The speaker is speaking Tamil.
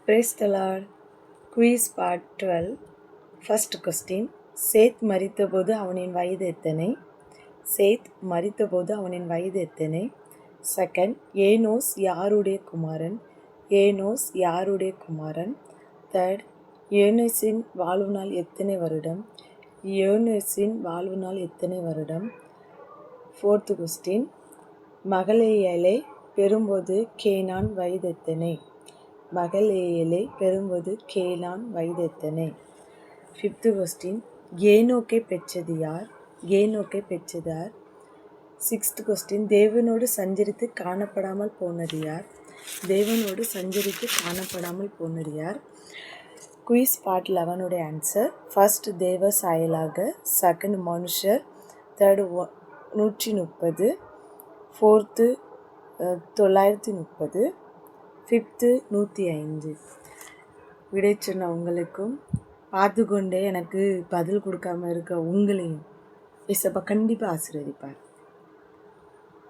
Praise the Lord. Quiz part 12. First question. சேத் மரித்தபோது அவனின் வயது எத்தனை? சேத் மரித்தபோது அவனின் வயது எத்தனை? செகண்ட், ஏனோஸ் யாருடைய குமாரன்? ஏனோஸ் யாருடைய குமாரன்? தேர்ட், ஏனோஸின் வாழ்வு நாள் எத்தனை வருடம்? ஏனோஸின் வாழ்வு நாள் எத்தனை வருடம்? ஃபோர்த் கொஸ்டின், மகளேயலை பெறும்போது கேனான் வயது எத்தனை? மகளேயலை பெறும்போது கேனான் வயது எத்தனை? ஃபிஃப்த்து கொஸ்டின், ஏனோக்கை பெற்றது யார்? ஏனோக்கை பெற்றது யார்? சிக்ஸ்த் கொஸ்டின், தேவனோடு சஞ்சரித்து காணப்படாமல் போனது யார்? தேவனோடு சஞ்சரித்து காணப்படாமல் போனது யார்? Quiz part 11 answer. ஃபர்ஸ்ட் தேவ சாயலாக, செகண்ட் மனுஷர், தேர்டு 130, ஃபோர்த்து 930, ஃபிஃப்த்து 105. விடை சொன்ன உங்களுக்கும் பார்த்து கொண்டே எனக்கு பதில் கொடுக்காம இருக்க உங்களையும் ஏசப்பா கண்டிப்பாக ஆசீர்வதிப்பார்.